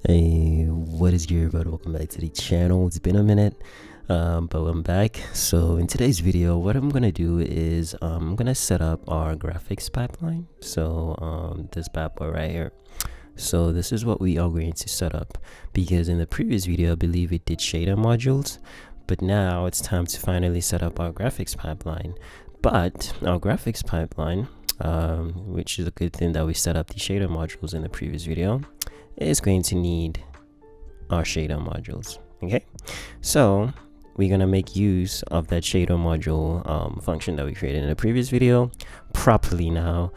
Hey, what is good, everybody? Welcome back to the channel. It's been a minute, but I'm back. So in today's video, what I'm gonna do is I'm gonna set up our graphics pipeline. So this bad boy right here. So this is what we are going to set up, because in the previous video I believe it did shader modules, but now it's time to finally set up our graphics pipeline. But our graphics pipeline, which is a good thing that we set up the shader modules in the previous video, is going to need our shader modules. Okay, so we're gonna make use of that shader module function that we created in the previous video properly now,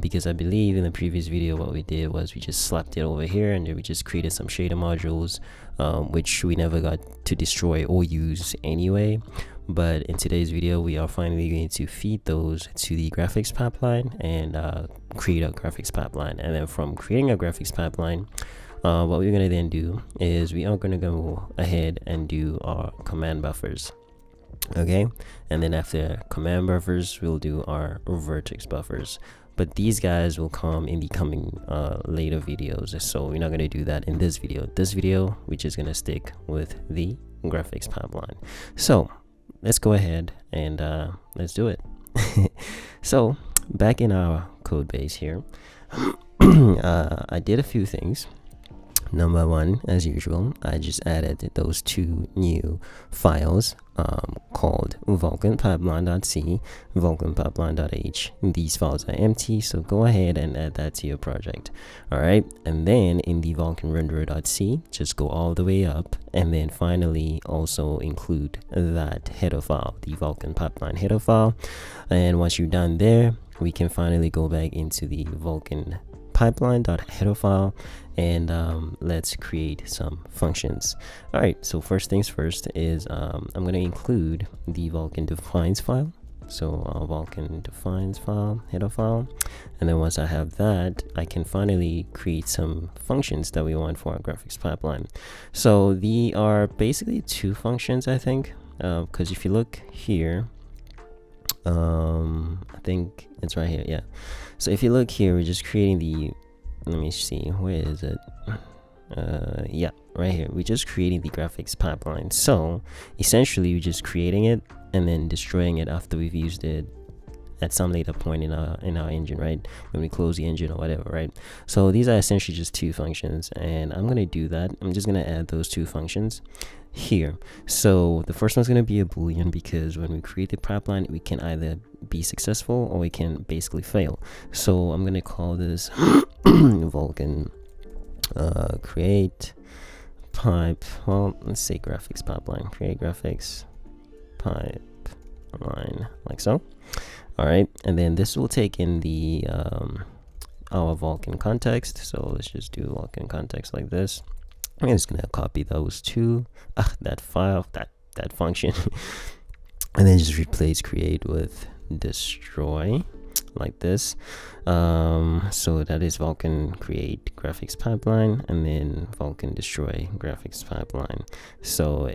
because I believe in the previous video what we did was we just slapped it over here and then we just created some shader modules which we never got to destroy or use anyway. But in today's video we are finally going to feed those to the graphics pipeline and create a graphics pipeline. And then from creating a graphics pipeline, what we're going to then do is we are going to go ahead and do our command buffers. Okay, and then after command buffers we'll do our vertex buffers, but these guys will come in the coming later videos, so we're not going to do that in this video. We're just going to stick with the graphics pipeline. So let's go ahead and let's do it. So back in our code base here, I did a few things. Number one, as usual, I just added those two new files called Vulkan Pipeline.c, Vulkan Pipeline.h. These files are empty, so go ahead and add that to your project. All right, and then in the Vulkan renderer.c, just go all the way up, and then finally also include that header file, the Vulkan Pipeline header file. And once you're done there, we can finally go back into the Vulkan pipeline.header file and let's create some functions. All right, so first things first is I'm going to include the Vulkan defines file. So Vulkan defines file, header file, and then once I have that, I can finally create some functions that we want for our graphics pipeline. So they are basically two functions, I think, because if you look here, I think it's right here. Yeah, so if you look here, we're just creating the, let me see, where is it? Yeah, right here. We're just creating the graphics pipeline. So essentially we're just creating it and then destroying it after we've used it at some later point in our engine, right? When we close the engine or whatever, right? So these are essentially just two functions, and I'm gonna do that. I'm just gonna add those two functions here. So the first one's gonna be a boolean, because when we create the pipeline we can either be successful or we can basically fail. So I'm gonna call this Vulkan create pipe, well, let's say graphics pipeline, create graphics pipeline, like so. All right, and then this will take in the our Vulkan context. So let's just do Vulkan context like this. I'm just gonna copy those two, that file, that function, and then just replace create with destroy like this. So that is Vulkan create graphics pipeline, and then Vulkan destroy graphics pipeline. So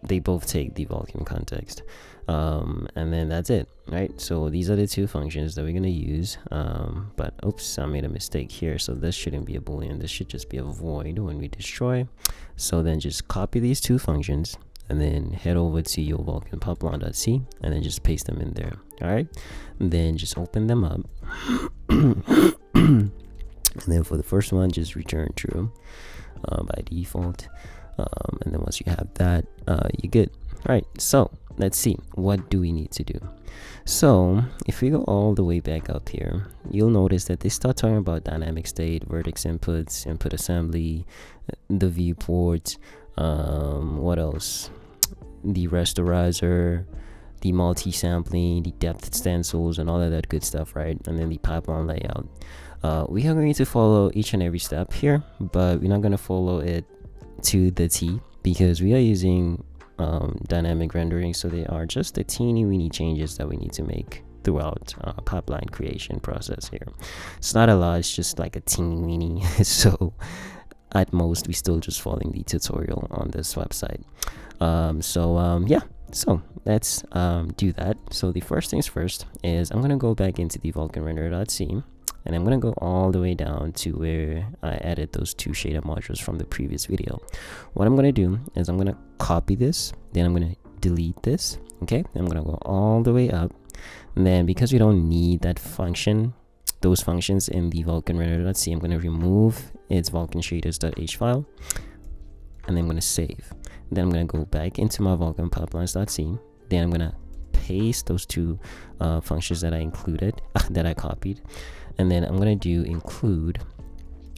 they both take the Vulkan context, and then that's it, right? So these are the two functions that we're gonna use. But oops, I made a mistake here. So this shouldn't be a boolean, this should just be a void when we destroy. So then just copy these two functions and then head over to your Vulkan pipeline.c and then just paste them in there. All right, and then just open them up and then for the first one, just return true by default. And then once you have that, you're good. All right, so let's see, what do we need to do? So if we go all the way back up here, you'll notice that they start talking about dynamic state, vertex inputs, input assembly, the viewport, what else, the rasterizer, the multi-sampling, the depth stencils, and all of that good stuff, right? And then the pipeline layout. We are going to follow each and every step here, but we're not going to follow it to the T, because we are using dynamic rendering, so they are just the teeny weeny changes that we need to make throughout our pipeline creation process here. It's not a lot, it's just like a teeny weeny. So at most we still just following the tutorial on this website. Yeah, so let's do that. So the first things first is I'm gonna go back into the Vulkan renderer.c and I'm gonna go all the way down to where I added those two shader modules from the previous video. What I'm gonna do is I'm gonna copy this, then I'm gonna delete this. Okay, I'm gonna go all the way up, and then because we don't need that function, those functions in the Vulkan render.c, I'm gonna remove its Vulkan shaders.h file, and then I'm gonna save. Then I'm gonna go back into my Vulkan pipelines.c. Then I'm gonna paste those two functions that I included, that I copied, and then I'm gonna do include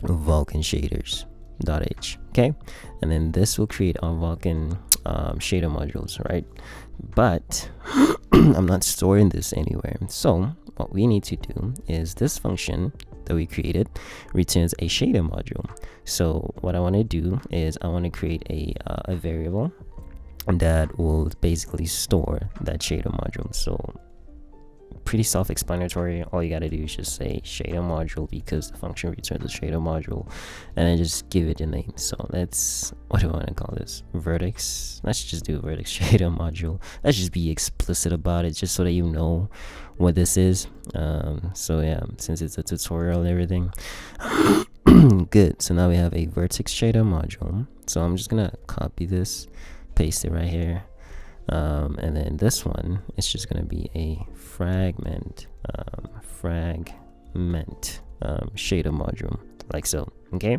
Vulkan shaders.h. Okay, and then this will create our Vulkan shader modules, right? But I'm not storing this anywhere. So what we need to do is this function that we created returns a shader module. So what I want to do is I want to create a variable that will basically store that shader module. So pretty self-explanatory. All you got to do is just say shader module, because the function returns a shader module, and then just give it a name. So let's, what do I want to call this? Vertex. Let's just do vertex shader module. Let's just be explicit about it, just so that you know what this is. So yeah, since it's a tutorial and everything. Good. So now we have a vertex shader module. So I'm just gonna copy this, paste it right here. And then this one is just going to be a fragment shader module, like so. Okay,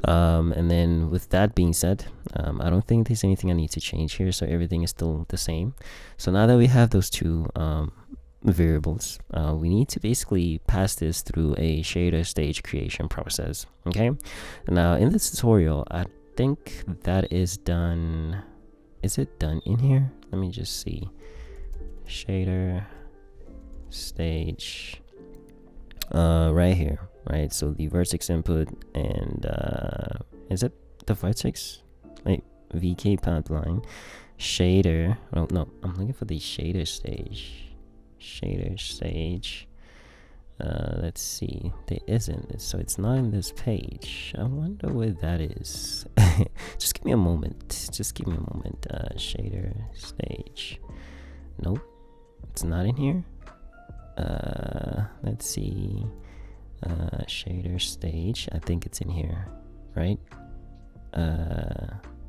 and then with that being said, I don't think there's anything I need to change here, so everything is still the same. So now that we have those two variables, we need to basically pass this through a shader stage creation process. Okay, now in this tutorial, I think that is done. Is it done in here? Let me just see. Shader stage right here, right? So the vertex input, and is it the vertex? Like VK pipeline shader. Oh no, I'm looking for the shader stage. Let's see, there isn't, so it's not in this page. I wonder where that is. Just give me a moment, shader stage. Nope, it's not in here. Let's see, shader stage, I think it's in here, right?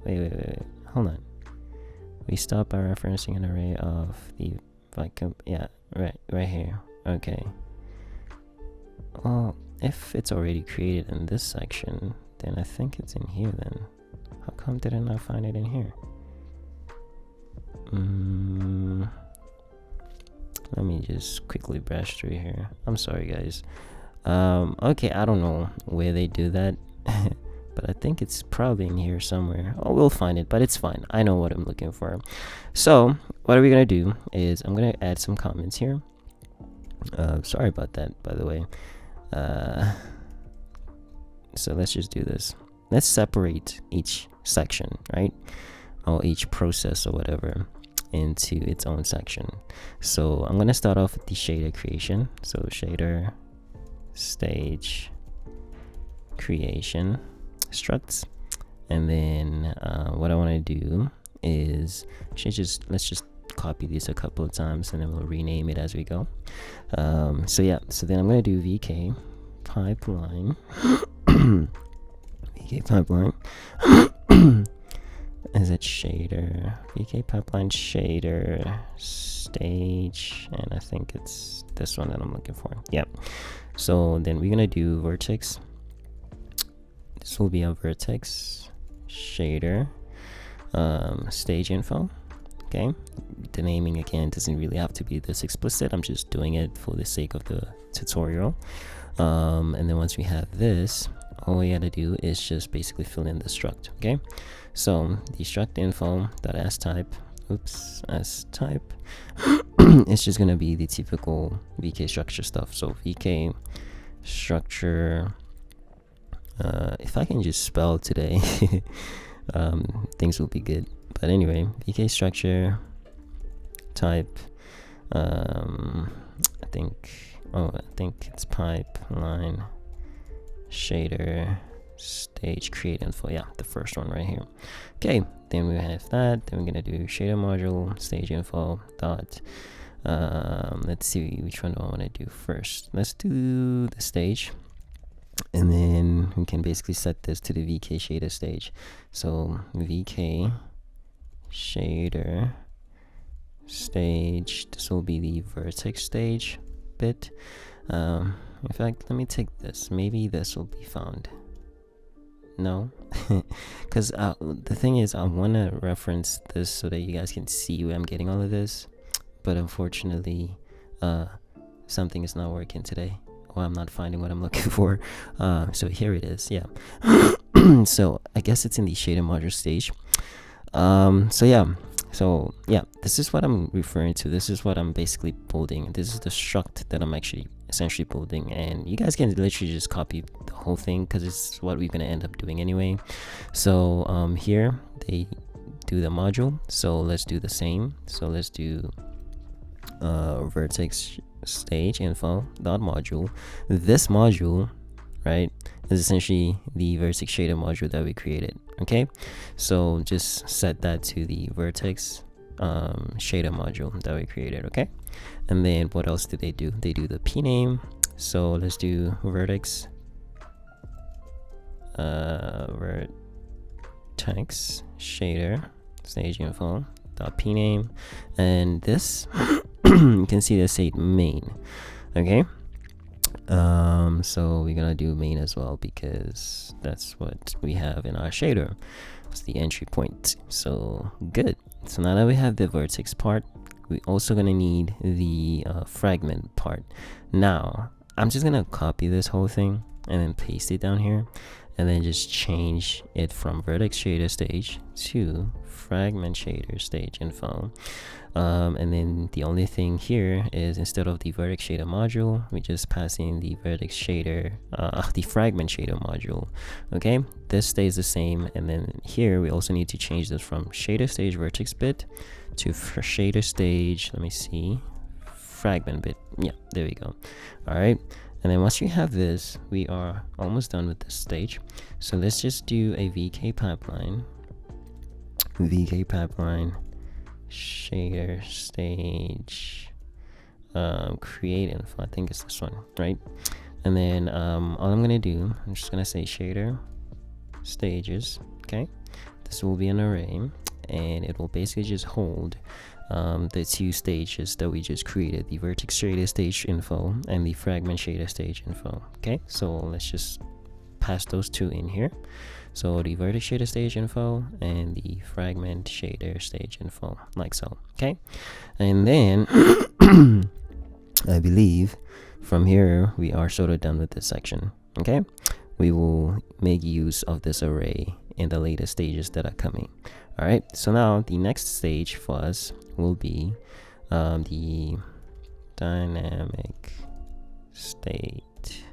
Wait, hold on. We start by referencing an array of the Vulkan, yeah, right here. Okay. Well, if it's already created in this section, then I think it's in here then. How come didn't I find it in here? Let me just quickly brush through here. I'm sorry, guys. Okay, I don't know where they do that. But I think it's probably in here somewhere. Oh, we'll find it, but it's fine. I know what I'm looking for. So, what are we going to do is I'm going to add some comments here. Sorry about that, by the way. So let's just do this. Let's separate each section, right? Or each process or whatever into its own section. So I'm gonna start off with the shader creation. So shader stage creation structs, and then what I want to do is let's just copy this a couple of times, and then we'll rename it as we go. So yeah, so then I'm gonna do VK pipeline VK pipeline is it shader VK pipeline shader stage, and I think it's this one that I'm looking for. Yep. So then we're gonna do vertex. This will be a vertex shader stage info. Okay, the naming again doesn't really have to be this explicit. I'm just doing it for the sake of the tutorial. And then once we have this, all we gotta do is just basically fill in the struct. Okay, so the struct info dot as type, as type it's just gonna be the typical VK structure stuff. So VK structure, if I can just spell today, things will be good. But anyway, VK structure type, I think it's pipeline shader stage create info. Yeah, the first one right here. Okay, then we have that. Then we're gonna do shader module stage info dot Let's see, which one do I want to do first? Let's do the stage, and then we can basically set this to the VK shader stage. So VK shader stage, this will be the vertex stage bit. In fact, let me take this. Maybe this will be found. No, because the thing is, I want to reference this so that you guys can see where I'm getting all of this, but unfortunately something is not working today, or I'm not finding what I'm looking for. So here it is. Yeah. So I guess it's in the shader module stage. So yeah, this is what I'm referring to. This is what I'm basically building. This is the struct that I'm actually essentially building, and you guys can literally just copy the whole thing because it's what we're going to end up doing anyway. So here they do the module, so let's do the same. So let's do vertex stage info dot module. This module, right, is essentially the vertex shader module that we created. Okay, so just set that to the vertex shader module that we created. Okay, and then what else do? They do the p name. So let's do vertex vertex shader stage info dot p name, and this you can see this say main. Okay, so we're gonna do main as well because that's what we have in our shader. It's the entry point. So good. So now that we have the vertex part, we're also gonna need the fragment part. Now I'm just gonna copy this whole thing and then paste it down here, and then just change it from vertex shader stage to fragment shader stage info. And then the only thing here is, instead of the vertex shader module, we just pass in the vertex shader, the fragment shader module. Okay, this stays the same, and then here we also need to change this from shader stage vertex bit to shader stage, let me see, fragment bit. Yeah, there we go. All right, and then once you have this, we are almost done with this stage. So let's just do a VK pipeline shader stage create info. I think it's this one, right? And then all I'm gonna do, I'm just gonna say shader stages. Okay, this will be an array, and it will basically just hold the two stages that we just created, the vertex shader stage info and the fragment shader stage info. Okay, so let's just pass those two in here. So the vertex shader stage info and the fragment shader stage info, like so. Okay, and then I believe from here we are sort of done with this section. Okay, we will make use of this array in the later stages that are coming. All right, so now the next stage for us will be the dynamic state.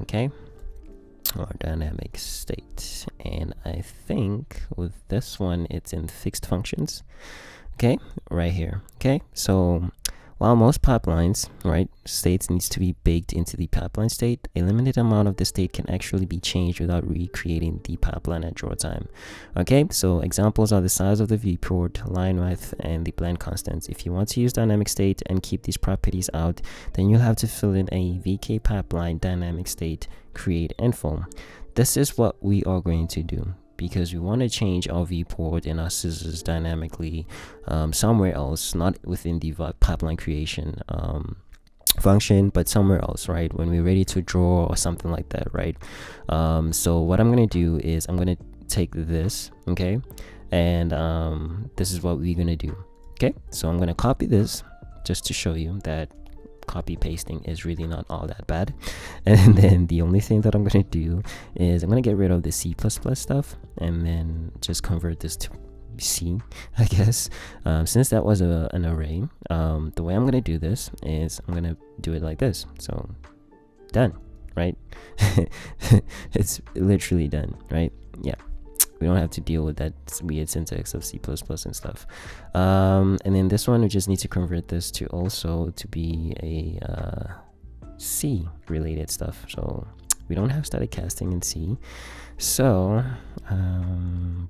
Okay, or dynamic state, and I think with this one it's in fixed functions. Okay, right here. Okay, so while most pipelines, right, states needs to be baked into the pipeline state, a limited amount of the state can actually be changed without recreating the pipeline at draw time. Okay, so examples are the size of the viewport, line width, and the blend constants. If you want to use dynamic state and keep these properties out, then you'll have to fill in a VK pipeline dynamic state create info. This is what we are going to do, because we want to change our viewport and our scissors dynamically somewhere else, not within the pipeline creation function, but somewhere else, right, when we're ready to draw or something like that, right? So what I'm going to do is I'm going to take this, okay, and this is what we're going to do. Okay, so I'm going to copy this just to show you that copy pasting is really not all that bad. And then the only thing that I'm going to do is I'm going to get rid of the C++ stuff and then just convert this to C, I guess, since that was an array. The way I'm going to do this is I'm going to do it like this. So done, right? It's literally done, right? Yeah, we don't have to deal with that weird syntax of C++ and stuff. And then this one, we just need to convert this to also to be a C related stuff. So we don't have static casting in C. So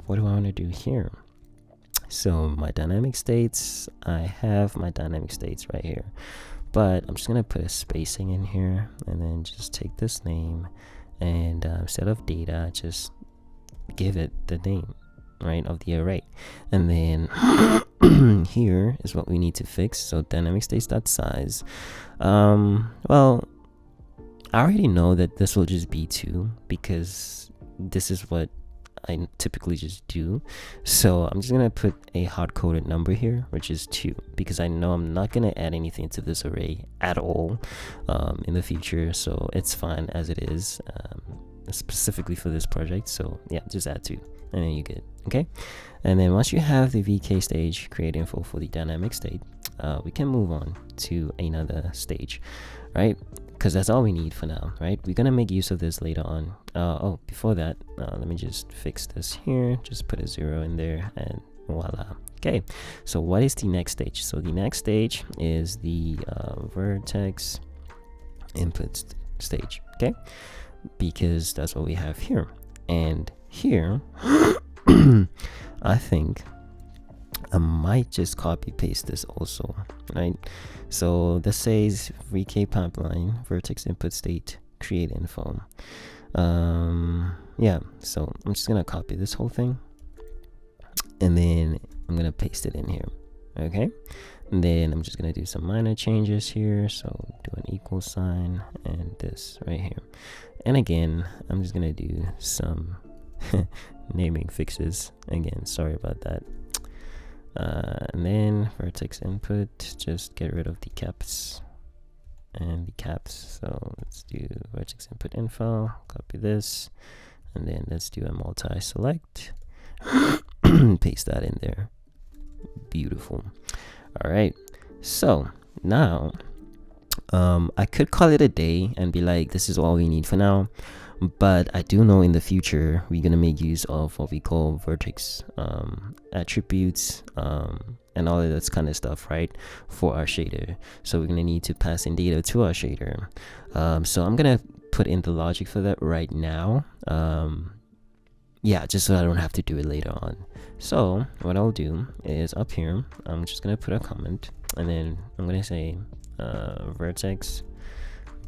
what do I want to do here? So my dynamic states, I have my dynamic states right here, but I'm just gonna put a spacing in here and then just take this name and instead of data, just give it the name, right, of the array. And then here is what we need to fix. So dynamic states.size. Well, I already know that this will just be 2 because this is what I typically just do. So I'm just gonna put a hard-coded number here, which is 2, because I know I'm not gonna add anything to this array at all in the future, so it's fine as it is, specifically for this project. So yeah, just add 2 and then you get, okay? And then once you have the VK stage create info for the dynamic state, we can move on to another stage, right? Because that's all we need for now, right? We're gonna make use of this later on. Oh, before that, let me just fix this here. Just put a 0 in there and voila. Okay, so what is the next stage? So the next stage is the vertex input stage, okay? Because that's what we have here. And here, I think I might just copy paste this also, right? So this says VK pipeline vertex input state create info. Yeah, so I'm just gonna copy this whole thing and then I'm gonna paste it in here, okay? And then I'm just gonna do some minor changes here. So do an equal sign and this right here. And again, I'm just gonna do some naming fixes. Again, sorry about that. And then vertex input, just get rid of the caps and the caps. So let's do vertex input info, copy this, and then let's do a multi-select, paste that in there. Beautiful. All right, so now I could call it a day and be like, this is all we need for now. But I do know in the future we're gonna make use of what we call vertex attributes and all of that kind of stuff, right, for our shader. So we're gonna need to pass in data to our shader. So I'm gonna put in the logic for that right now. Yeah, just so I don't have to do it later on. So what I'll do is up here, I'm just gonna put a comment and then I'm gonna say vertex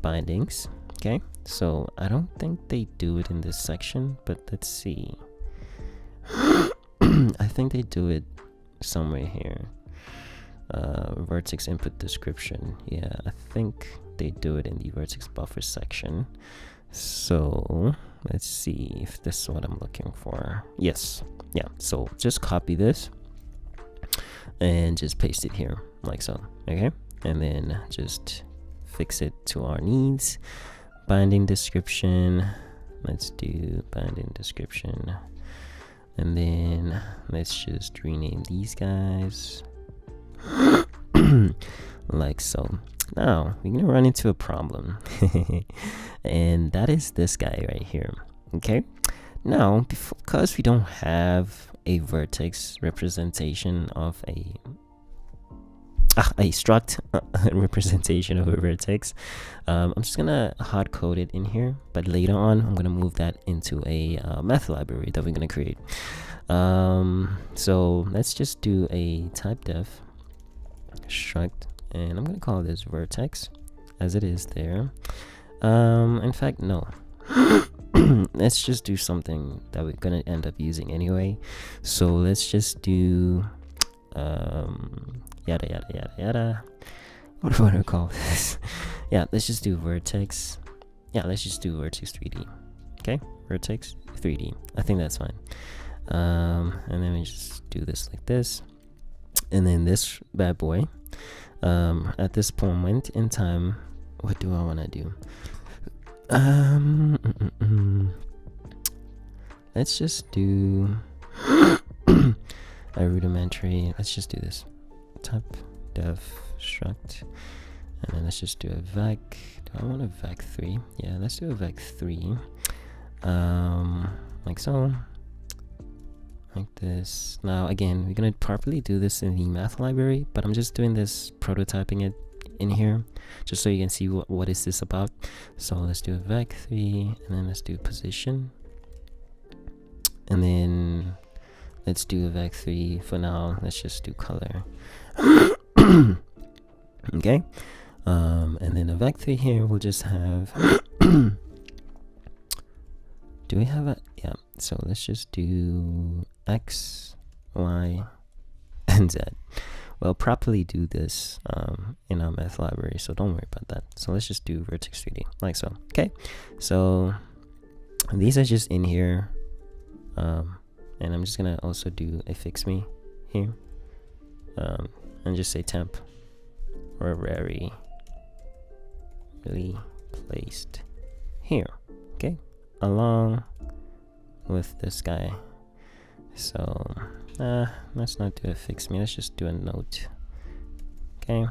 bindings. Okay, so I don't think they do it in this section, but let's see. I think they do it somewhere here. Vertex input description. Yeah, I think they do it in the vertex buffer section. So let's see if this is what I'm looking for. Yes, yeah, so just copy this and just paste it here like so, okay? And then just fix it to our needs. Binding description, let's do binding description, and then let's just rename these guys like so. Now we're gonna run into a problem and that is this guy right here. Okay, now because we don't have a vertex representation of a struct representation of a vertex, I'm just gonna hard code it in here, but later on I'm gonna move that into a math library that we're gonna create. So let's just do a type def struct and I'm gonna call this vertex as it is there. In fact, no. Let's just do something that we're gonna end up using anyway. So let's just do yada yada yada yada. What do I want to call this? Yeah, let's just do vertex. Yeah, let's just do vertex 3D. Okay, vertex 3D. I think that's fine. And then we just do this like this, and then this bad boy. At this moment in time, what do I want to do? Let's just do a rudimentary. Let's just do this. Type def struct, and then let's just do a vec. Do I want a vec 3? Yeah, let's do a vec 3. Like so, like this. Now again, we're gonna properly do this in the math library, but I'm just doing this, prototyping it in here just so you can see what is this about. So let's do a vec 3, and then let's do position, and then let's do a vec3 for now. Let's just do color. Okay, and then a vec3 here, we'll just have do we have a, yeah, so let's just do x, y, and z. We'll properly do this in our math library, so don't worry about that. So let's just do vertex 3D like so. Okay, so these are just in here, and I'm just gonna also do a fix me here, and just say temp or really placed here. Okay, along with this guy. So let's not do a fix me, let's just do a note. Okay,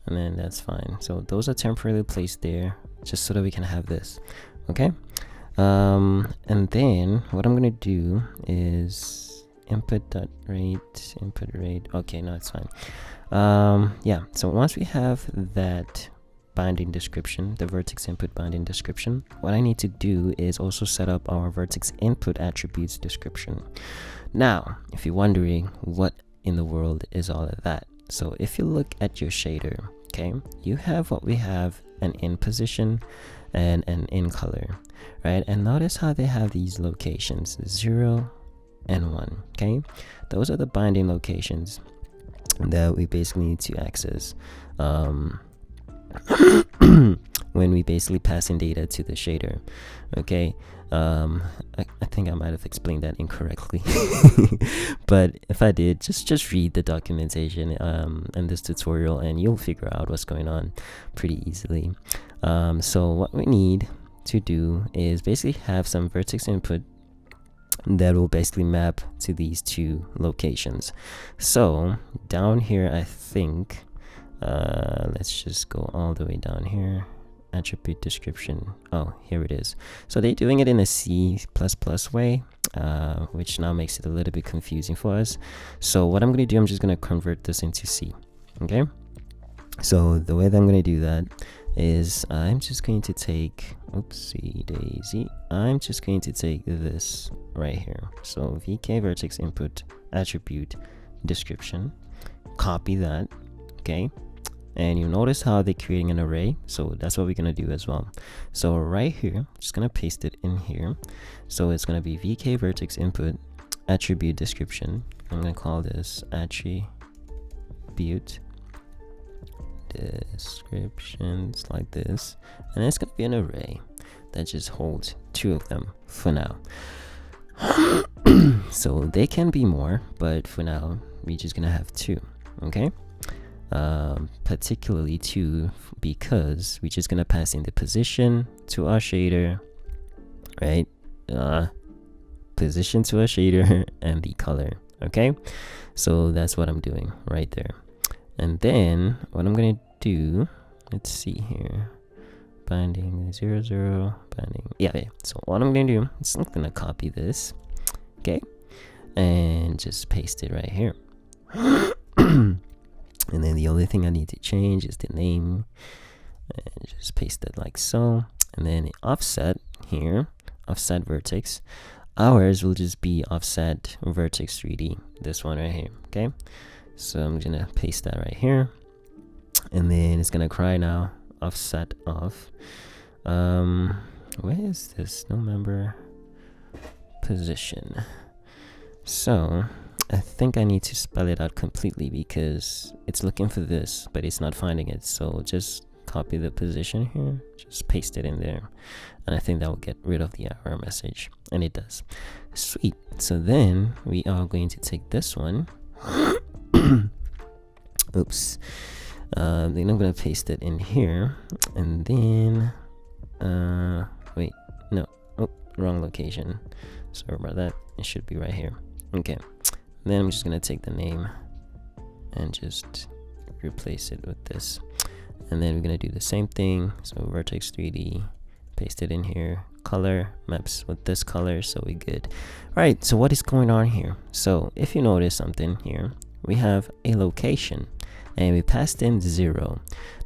and then that's fine. So those are temporarily placed there just so that we can have this. Okay, and then what I'm gonna do is input.rate, input rate. Okay, no, it's fine. Yeah, so once we have that binding description, the vertex input binding description, what I need to do is also set up our vertex input attributes description. Now, if you're wondering what in the world is all of that, so if you look at your shader, okay, you have what we have, an in position and an in color, right? And notice how they have these locations 0 and 1. Okay, those are the binding locations that we basically need to access when we basically pass in data to the shader. Okay, I think I might have explained that incorrectly, but if I did, just read the documentation in this tutorial and you'll figure out what's going on pretty easily. So what we need to do is basically have some vertex input that will basically map to these two locations. So down here, I think let's just go all the way down here, attribute description. Oh, here it is. So they're doing it in a C++ way, which now makes it a little bit confusing for us. So what I'm going to do, I'm just going to convert this into C. Okay, so the way that I'm going to do that is I'm just going to take, oopsie daisy, I'm just going to take this right here. So vk vertex input attribute description, copy that. Okay, and you notice how they're creating an array, so that's what we're going to do as well. So right here, I'm just going to paste it in here. So it's going to be vk vertex input attribute description. I'm going to call this attribute descriptions like this, and it's going to be an array that just holds 2 of them for now. So they can be more, but for now we're just gonna have 2. Okay, particularly 2 because we're just gonna pass in the position to our shader, right? Position to our shader and the color. Okay, so that's what I'm doing right there. And then what I'm gonna do, let's see here, binding 0 0 binding, yeah. So what I'm gonna do is I'm gonna copy this, okay, and just paste it right here. And then the only thing I need to change is the name, and just paste it like so. And then offset here, offset vertex, ours will just be offset vertex 3D, this one right here. Okay, so I'm gonna paste that right here, and then it's gonna cry now offset off. Where is this? No member position. So I think I need to spell it out completely because it's looking for this but it's not finding it. So just copy the position here, just paste it in there, and I think that will get rid of the error message, and it does. Sweet. So then we are going to take this one. Oops. Then I'm gonna paste it in here, and then wait, no, oh, wrong location, sorry about that. It should be right here. Okay, then I'm just gonna take the name and just replace it with this, and then we're gonna do the same thing. So vertex 3D, paste it in here, color maps with this color, so we're good. All right, so what is going on here? So if you notice something here, we have a location and we passed in 0.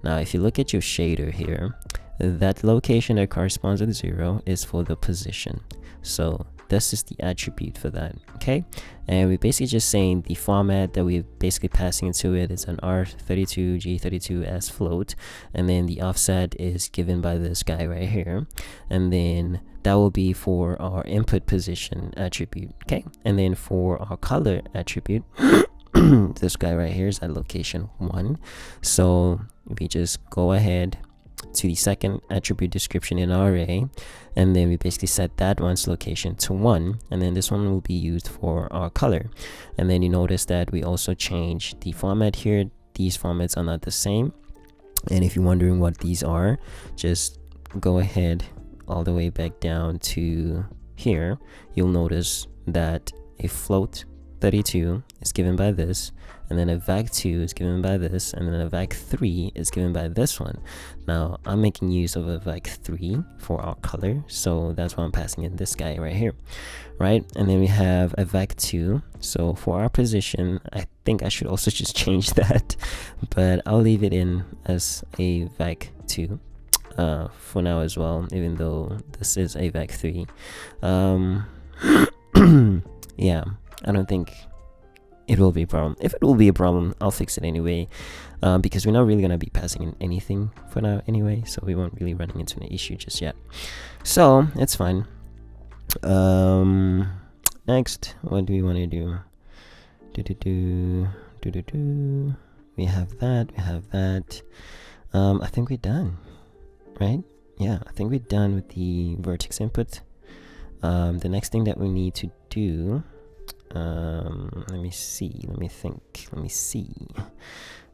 Now if you look at your shader here, that location that corresponds with 0 is for the position. So this is the attribute for that. Okay, and we're basically just saying the format that we're basically passing into it is an R32G32S float, and then the offset is given by this guy right here, and then that will be for our input position attribute. Okay, and then for our color attribute this guy right here is at location 1. So we just go ahead to the second attribute description in our array, and then we basically set that one's location to 1, and then this one will be used for our color. And then you notice that we also change the format here. These formats are not the same, and if you're wondering what these are, just go ahead all the way back down to here. You'll notice that a float 32 is given by this, and then a vac2 is given by this, and then a vac3 is given by this one. Now I'm making use of a vac3 for our color, so that's why I'm passing in this guy right here, right? And then we have a vac2. So for our position, I think I should also just change that, but I'll leave it in as a vac2 for now as well, even though this is a vac3. Yeah, I don't think it will be a problem. If it will be a problem, I'll fix it anyway, because we're not really gonna be passing in anything for now anyway, so we won't really running into an issue just yet, so it's fine. Next, what do we want to do? We have that. I think we're done, right? Yeah, I think we're done with the vertex input. The next thing that we need to do, let me see.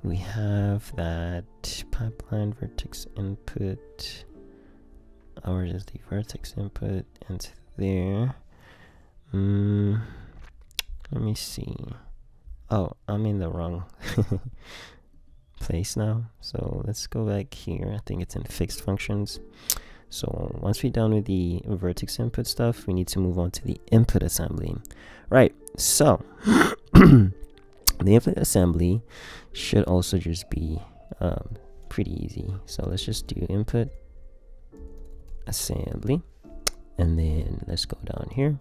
We have that pipeline vertex input. Ours is the vertex input into there. Let me see. Oh, I'm in the wrong place now, so let's go back here. I think it's in fixed functions. So once we're done with the vertex input stuff, we need to move on to the input assembly. Right, so the input assembly should also just be pretty easy. So let's just do input assembly, and then let's go down here,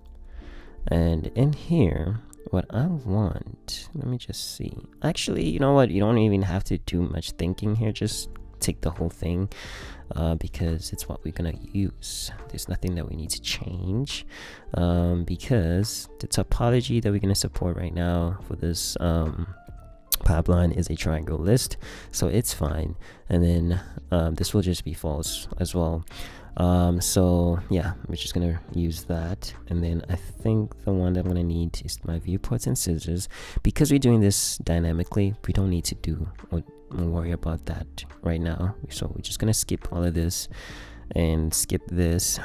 and in here what I want, let me just see. Actually, you know what, you don't even have to do much thinking here, just take the whole thing, because it's what we're gonna use. There's nothing that we need to change, because the topology that we're gonna support right now for this pipeline is a triangle list, so it's fine. And then this will just be false as well. So yeah, we're just gonna use that. And then I think the one that I'm gonna need is my viewports and scissors. Because we're doing this dynamically, we don't need to do or worry about that right now, so we're just gonna skip all of this and skip this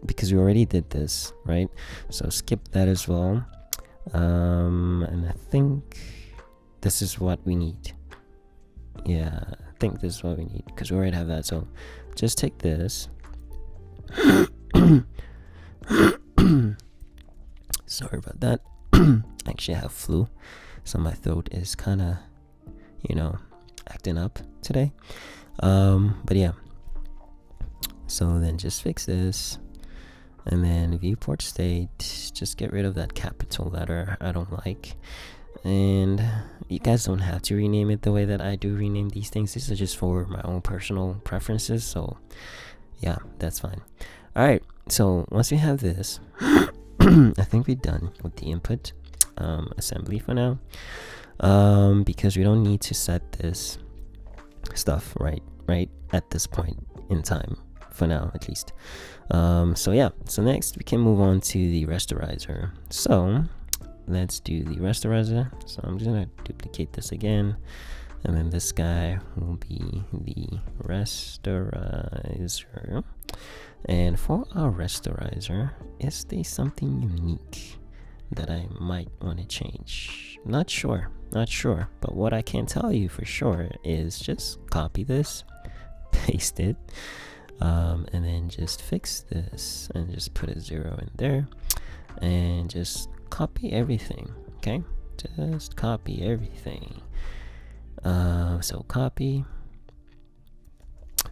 because we already did this, right? So skip that as well. And I think this is what we need. Yeah, I think this is what we need because we already have that. So just take this. Sorry about that. Actually, I have flu, so my throat is kind of, you know, acting up today. But yeah, so then just fix this, and then viewport state, just get rid of that capital letter I don't like. And you guys don't have to rename it the way that I do rename these things. This is just for my own personal preferences, so yeah, that's fine. All right, so once we have this, I think we're done with the input assembly for now, because we don't need to set this stuff right at this point in time for now, at least. So yeah, so next we can move on to the rasterizer. So let's do the rasterizer. So I'm just gonna duplicate this again, and then this guy will be the rasterizer. And for our rasterizer, is there something unique that I might want to change? Not sure, but what I can tell you for sure is just copy this, paste it, and then just fix this and just put a 0 in there, and just copy everything. Okay, just copy everything. So copy,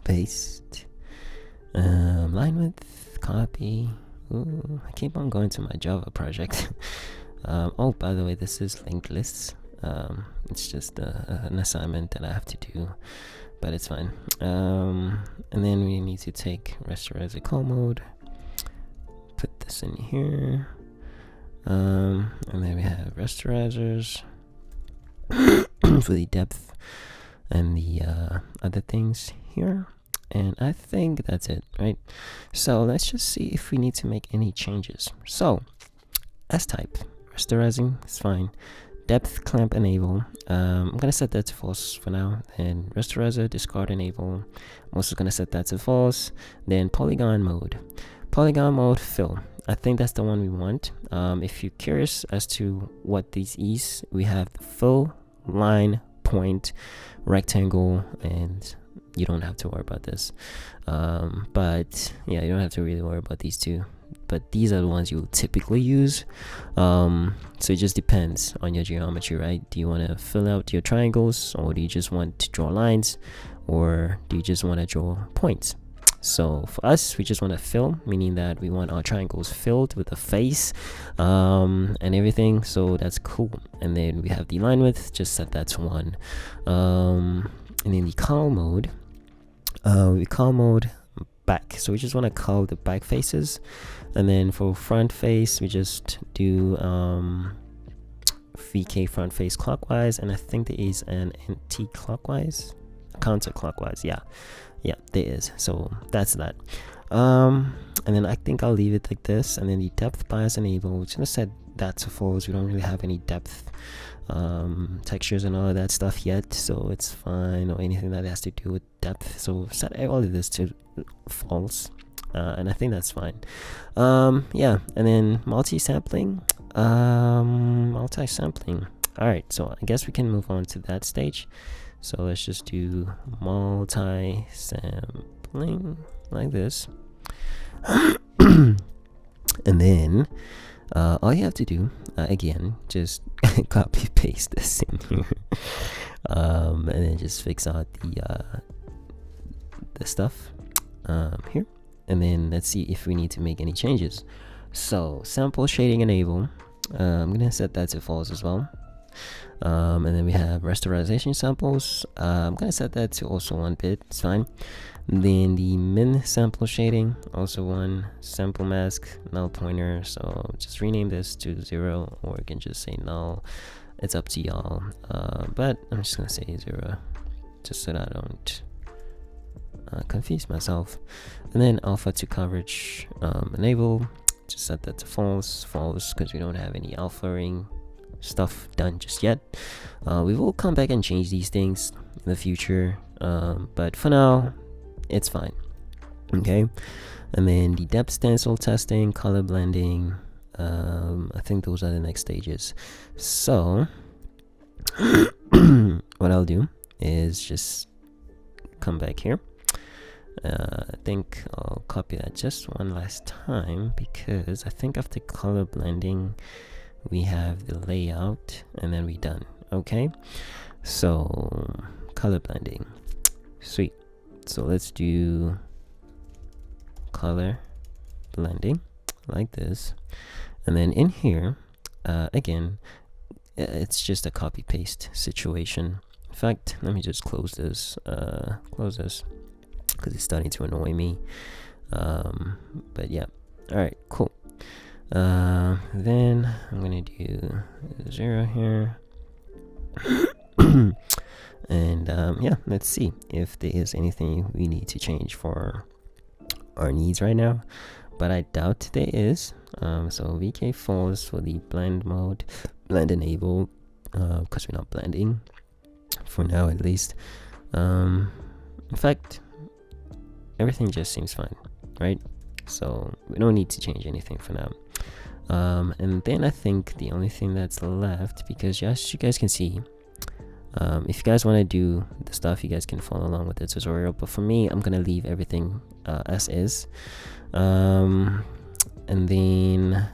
paste, line width, copy, Ooh, I keep on going to my Java project. Oh, by the way, this is linked lists. It's just an assignment that I have to do, but it's fine. And then we need to take rasterizer call mode, put this in here, and then we have rasterizers for the depth and the other things here. And I think that's it, right? So let's just see if we need to make any changes. So S type, rasterizing is fine. Depth clamp enable. I'm gonna set that to false for now. And rasterizer discard enable. I'm also gonna set that to false. Then polygon mode. Polygon mode fill. I think that's the one we want. If you're curious as to what these is, we have the fill, line, point, rectangle, and you don't have to worry about this. But yeah, you don't have to really worry about these two. But these are the ones you typically use. So it just depends on your geometry, right? Do you want to fill out your triangles, or do you just want to draw lines, or do you just want to draw points? So for us, we just want to fill, meaning that we want our triangles filled with a face and everything. So that's cool. And then we have the line width, just set that to 1. And then the cull mode, we cull mode back. So we just want to cull the back faces. And then for front face, we just do VK front face clockwise. And I think there is an anti-clockwise, counterclockwise. Yeah, there is. So that's that. And then I think I'll leave it like this. And then the depth bias enable, we're gonna set that to false. We don't really have any depth textures and all of that stuff yet, so it's fine, or anything that has to do with depth. So set all of this to false, and I think that's fine. Yeah, and then multi-sampling. All right, so I guess we can move on to that stage. So let's just do multi-sampling like this. And then all you have to do, again, just copy paste this in here, and then just fix out the stuff here, and then let's see if we need to make any changes. So sample shading enable, I'm gonna set that to false as well. And then we have rasterization samples. I'm gonna set that to also 1 bit, it's fine. Then the min sample shading, also 1. Sample mask, null pointer, so just rename this to 0, or you can just say null. It's up to y'all, but I'm just gonna say 0 just so that I don't confuse myself. And then alpha to coverage enable, just set that to false because we don't have any alpha-ing stuff done just yet. We will come back and change these things in the future, but for now it's fine. Okay, and then the depth stencil testing, color blending, I think those are the next stages. So what I'll do is just come back here. I think I'll copy that just one last time, because I think after color blending we have the layout and then we're done. Okay, so color blending, sweet. So let's do color blending like this, and then in here again, it's just a copy paste situation. In fact, let me just close this because it's starting to annoy me. But yeah, all right, cool. Then I'm gonna do 0 here. And yeah, let's see if there is anything we need to change for our needs right now, but I doubt there is. So VK false for the blend mode, blend enable, because we're not blending for now, at least. In fact, everything just seems fine, right? So we don't need to change anything for now. And then I think the only thing that's left, because as you guys can see, if you guys want to do the stuff, you guys can follow along with the tutorial, but for me, I'm gonna leave everything as is. And then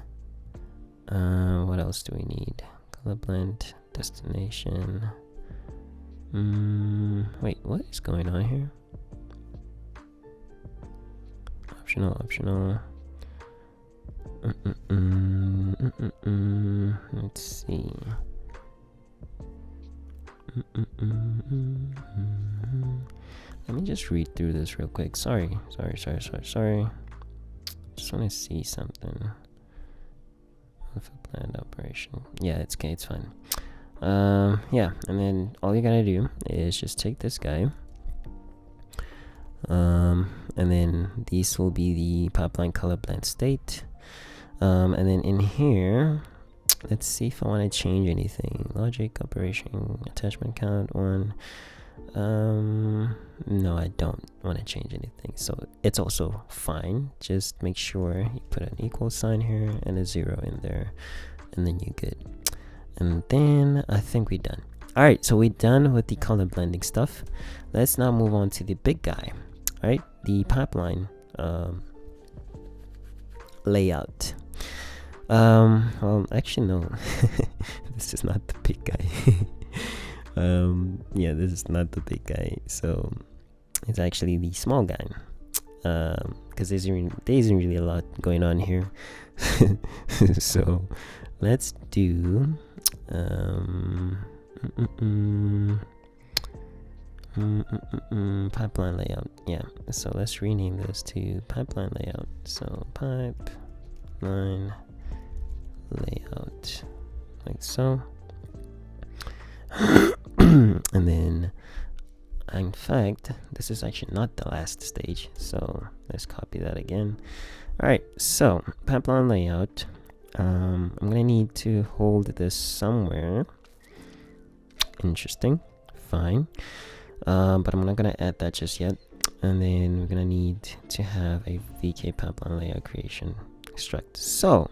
what else do we need? Color blend, destination. Wait, what is going on here? Optional. Let's see. Let me just read through this real quick. Sorry. Just want to see something with a planned operation. Yeah, it's okay. It's fine. Yeah, and then all you gotta do is just take this guy. And then these will be the pipeline color blend state. And then in here, let's see if I want to change anything. Logic, operation, attachment count 1. No, I don't want to change anything, so it's also fine. Just make sure you put an equal sign here and a 0 in there, and then you're good. And then I think we're done. Alright, so we're done with the color blending stuff. Let's now move on to the big guy. Alright, the pipeline layout. Well, actually no. This is not the big guy. Yeah, this is not the big guy, so it's actually the small guy, because there isn't really a lot going on here. So let's do pipeline layout. Yeah, so let's rename this to pipeline layout. So pipeline layout, like so. And then, in fact, this is actually not the last stage, so let's copy that again. Alright, so pipeline layout. I'm gonna need to hold this somewhere. Interesting. Fine. But I'm not gonna add that just yet. And then we're gonna need to have a VK pipeline layout creation struct. So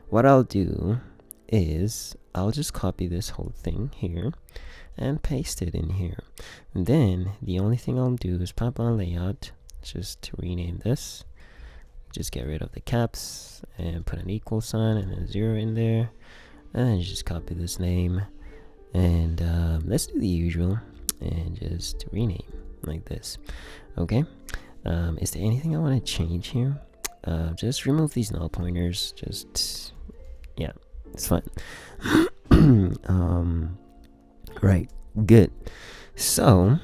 what I'll do is I'll just copy this whole thing here and paste it in here. And then the only thing I'll do is pipeline layout, just to rename this. Just get rid of the caps and put an equal sign and a 0 in there, and then just copy this name, and let's do the usual and just rename like this. Okay. Is there anything I want to change here? Just remove these null pointers. Just, yeah, it's fine. Right, good. So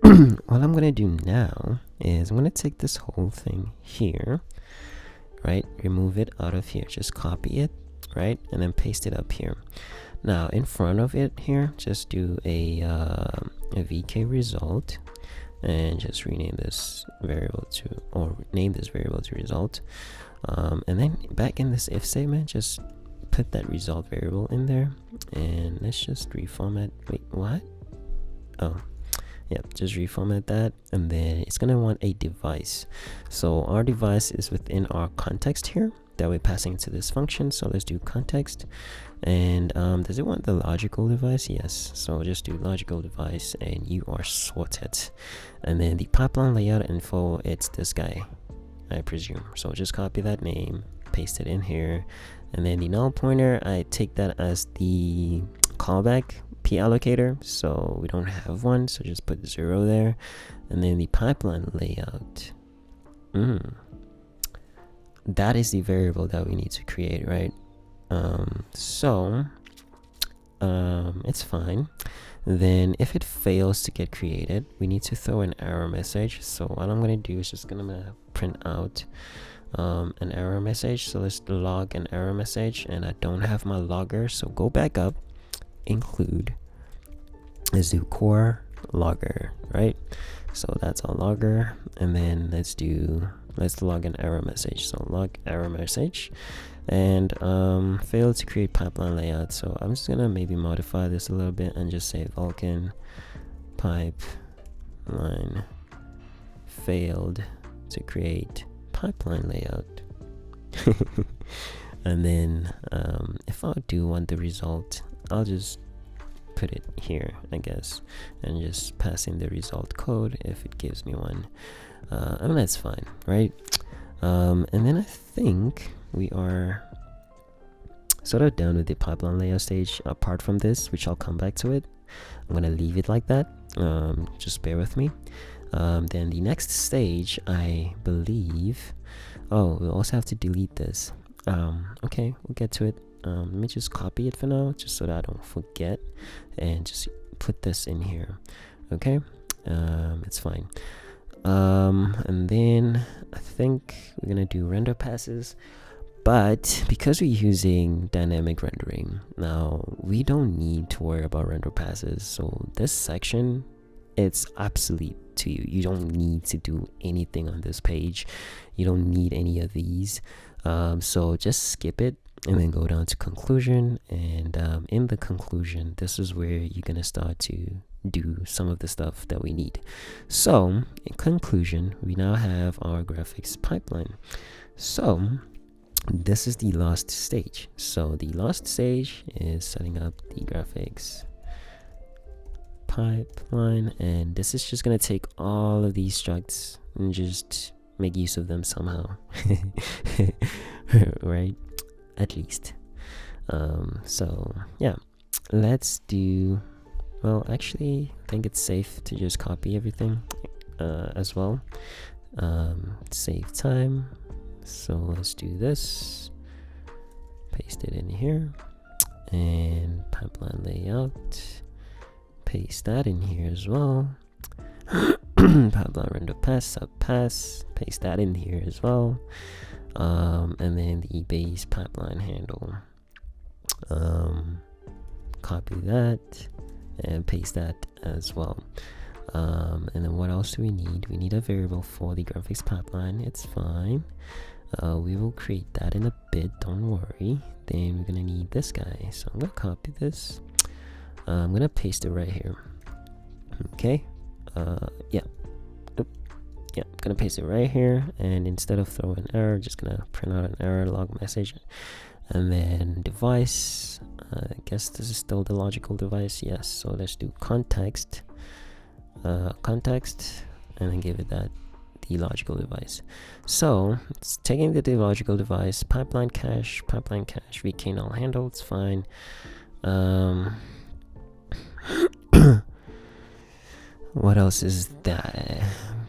what I'm gonna do now is I'm gonna take this whole thing here, right, remove it out of here, just copy it, right, and then paste it up here. Now in front of it here, just do a VK result and just rename this variable to, or name this variable to result, and then back in this if statement, just put that result variable in there, and let's just reformat. Wait, what? Oh, yeah, just reformat that, and then it's gonna want a device. So our device is within our context here that we're passing into this function. So let's do context, and does it want the logical device? Yes, so just do logical device, and you are sorted. And then the pipeline layout info, it's this guy, I presume. So just copy that name, paste it in here, and then the null pointer, I take that as the callback p allocator, so we don't have one, so just put 0 there. And then the pipeline layout, that is the variable that we need to create, right? It's fine. Then if it fails to get created, we need to throw an error message. So what I'm gonna do is just gonna print out an error message. So let's log an error message, and I don't have my logger, so go back up, include, let's do core logger, right? So that's our logger, and then let's log an error message. So log error message, and failed to create pipeline layout. So I'm just gonna maybe modify this a little bit and just say Vulkan Pipeline failed to create pipeline layout. And then if I do want the result, I'll just put it here, I guess, and just pass in the result code if it gives me one. And that's fine, right? And then I think we are sort of done with the pipeline layout stage. Apart from this, which I'll come back to it, I'm gonna leave it like that. Just bear with me. Then the next stage, I believe, oh, we also have to delete this. Okay, we'll get to it. Let me just copy it for now, just so that I don't forget, and just put this in here. Okay, it's fine. And then I think we're gonna do render passes, but because we're using dynamic rendering now, we don't need to worry about render passes. So this section, it's obsolete to you. You don't need to do anything on this page. You don't need any of these. So just skip it and then go down to conclusion. And in the conclusion, this is where you're gonna start to do some of the stuff that we need. So in conclusion, we now have our graphics pipeline. So this is the last stage. So the last stage is setting up the graphics pipeline, and this is just going to take all of these structs and just make use of them somehow. Right, at least. So yeah, let's do, well, actually I think it's safe to just copy everything as well. Save time. So let's do this, paste it in here, and pipeline layout, paste that in here as well. Pipeline render pass, sub pass, paste that in here as well. And then the base pipeline handle, copy that and paste that as well. And then what else do we need? We need a variable for the graphics pipeline. It's fine. We will create that in a bit, don't worry. Then we're gonna need this guy, so I'm gonna copy this. I'm gonna paste it right here. Okay, yeah, I'm gonna paste it right here, and instead of throwing an error, just gonna print out an error log message. And then device, I guess this is still the logical device. Yes, so let's do context, and then give it that the logical device. So it's taking the logical device, pipeline cache, vk null handle, it's fine. What else is that?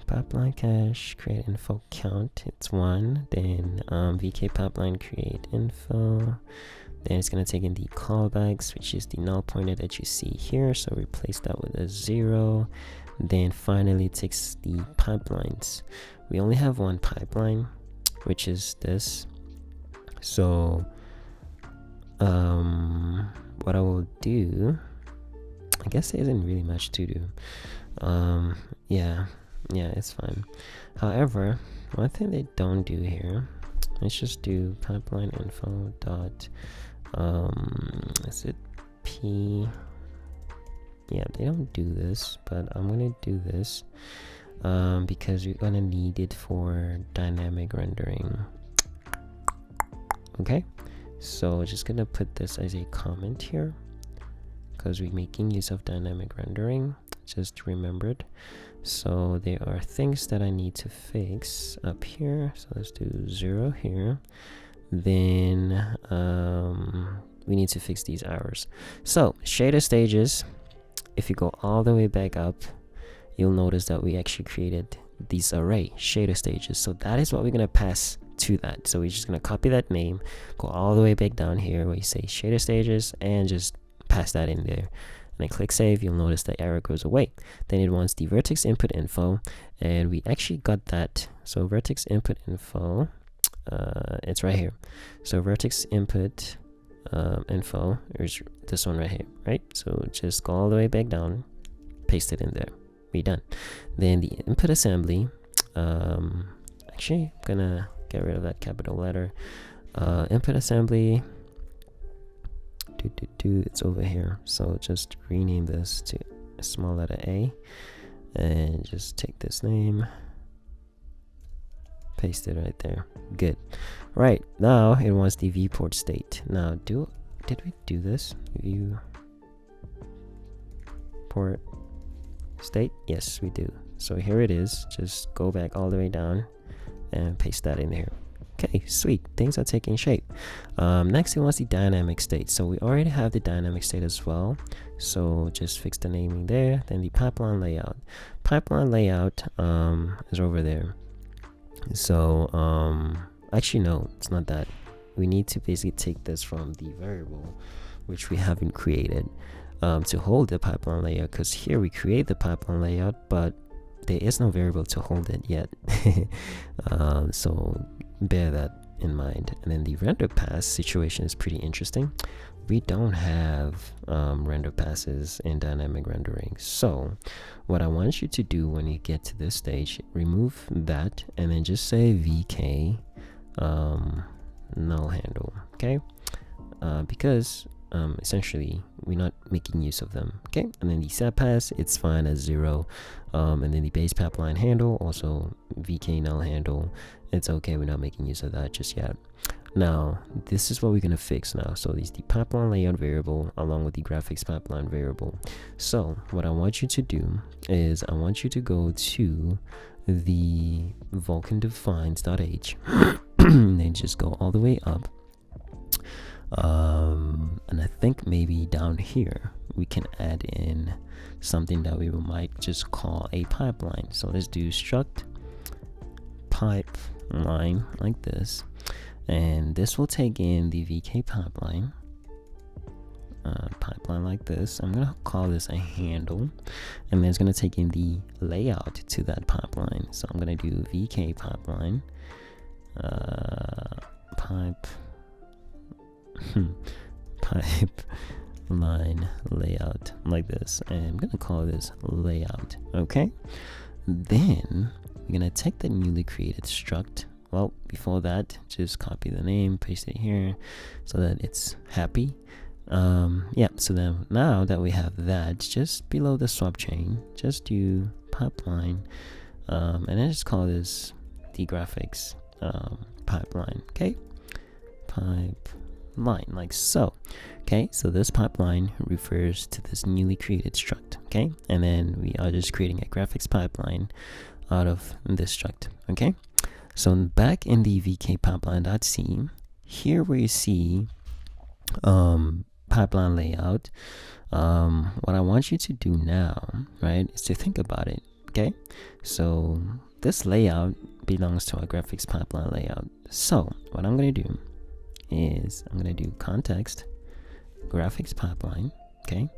Pipeline cache, create info count, it's 1. Then vk pipeline create info. Then it's gonna take in the callbacks, which is the null pointer that you see here, so replace that with a 0. Then finally it takes the pipelines. We only have one pipeline, which is this. So what I will do, I guess there isn't really much to do. Yeah, it's fine. However, one thing they don't do here, let's just do pipeline info dot is it p. Yeah, they don't do this, but I'm gonna do this because we're gonna need it for dynamic rendering. Okay, so just gonna put this as a comment here because we're making use of dynamic rendering, just remembered. So there are things that I need to fix up here, so let's do 0 here. Then we need to fix these errors. So shader stages, if you go all the way back up, you'll notice that we actually created these array shader stages. So that is what we're gonna pass to that. So we're just gonna copy that name, go all the way back down here where you say shader stages, and just pass that in there. And then click save. You'll notice the error goes away. Then it wants the vertex input info, and we actually got that. So vertex input info, it's right here. So vertex input info is this one right here, right? So just go all the way back down, paste it in there, we're done. Then the input assembly, actually I'm gonna get rid of that capital letter. Input assembly, it's over here, so just rename this to a small letter A, and just take this name, paste it right there. Good. Right, now it wants the viewport state. Now did we do this? View port state? Yes, we do. So here it is. Just go back all the way down and paste that in here. Okay, sweet, things are taking shape. Next it wants the dynamic state. So we already have the dynamic state as well, so just fix the naming there. Then the pipeline layout is over there. So actually no, it's not that. we need to basically take this from the variable which we haven't created to hold the pipeline layout, because here we create the pipeline layout but there is no variable to hold it yet. So bear that in mind. And then the render pass situation is pretty interesting. We don't have render passes in dynamic rendering. So what I want you to do when you get to this stage, remove that and then just say vk null handle, okay? Because essentially we're not making use of them, okay? And then the set pass, it's fine as 0, and then the base pipeline handle, also vk null handle, it's okay, we're not making use of that just yet. Now this is what we're going to fix now. So this is the pipeline layout variable along with the graphics pipeline variable. So what I want you to do is I want you to go to the Vulkan defines.h and then just go all the way up. And I think maybe down here we can add in something that we might just call a pipeline. So let's do struct pipeline like this, and this will take in the vk pipeline pipeline like this. I'm gonna call this a handle, and then it's gonna take in the layout to that pipeline. So I'm gonna do vk pipeline pipeline layout like this, and I'm gonna call this layout, okay? Then we're gonna take the newly created struct. Well, before that, just copy the name, paste it here so that it's happy. Yeah, so then now that we have that, just below the swap chain, just do pipeline, and then just call this the graphics pipeline, okay? Pipeline, like so. Okay, so this pipeline refers to this newly created struct, okay? And then we are just creating a graphics pipeline out of this struct, okay? So back in the vk pipeline.c, here where you see pipeline layout, what I want you to do now, right, is to think about it, okay? So this layout belongs to our graphics pipeline layout. So what I'm going to do is I'm going to do context graphics pipeline, okay,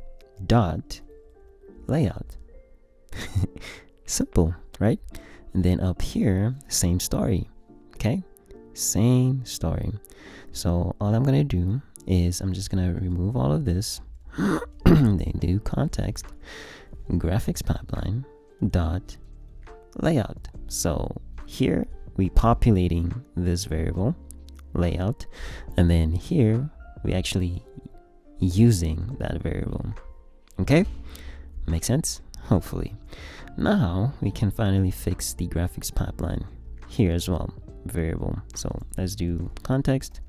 dot layout. Simple, right? And then up here, same story, okay, same story. So all I'm gonna do is I'm just gonna remove all of this then do context graphics pipeline dot layout. So here we populating this variable layout, and then here we actually using that variable, okay? Make sense? Hopefully. Now we can finally fix the graphics pipeline here as well, variable. So let's do context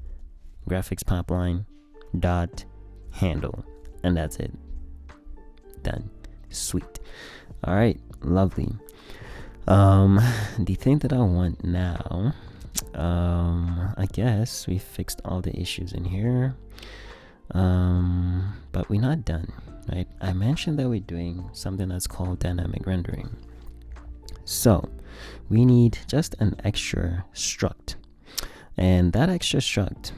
graphics pipeline dot handle, and that's it. Done. Sweet. All right, lovely. The thing that I want now, I guess we fixed all the issues in here, but we're not done, right? I mentioned that we're doing something that's called dynamic rendering. So we need just an extra struct, and that extra struct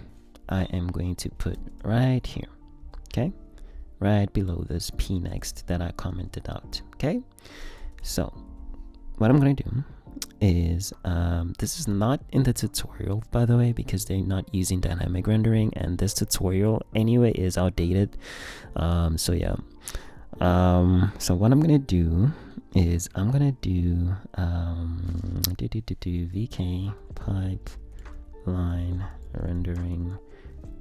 I am going to put right here, okay, right below this p next that I commented out, okay? So what I'm going to do is this is not in the tutorial, by the way, because they're not using dynamic rendering, and this tutorial anyway is outdated. So yeah, so what I'm gonna do is I'm gonna do vk pipeline rendering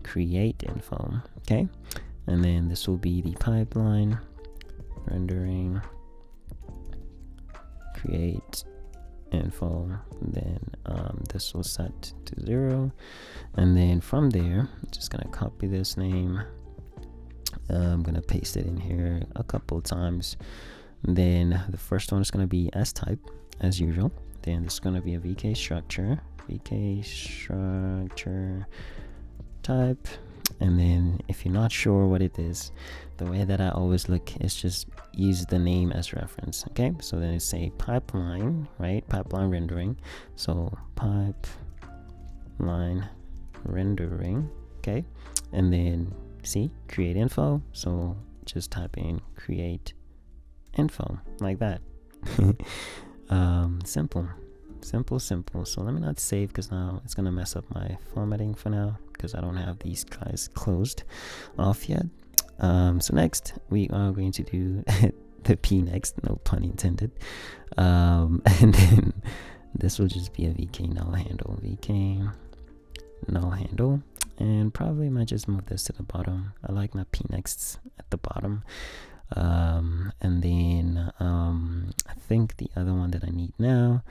create info, okay, and then this will be the pipeline rendering create info, then this will set to 0, and then from there I'm just gonna copy this name. I'm gonna paste it in here a couple times. Then the first one is gonna be s type as usual. Then it's gonna be a vk structure type, and then if you're not sure what it is, the way that I always look is just use the name as reference, okay? So then it's say pipeline, right? Pipeline rendering. So pipeline rendering. Okay, and then see create info, so just type in create info like that. Simple. So let me not save, because now it's gonna mess up my formatting for now, because I don't have these guys closed off yet. So next we are going to do the P next, no pun intended. And then this will just be a VK null handle, VK null handle, and probably might just move this to the bottom. I like my P nexts at the bottom. And then I think the other one that I need now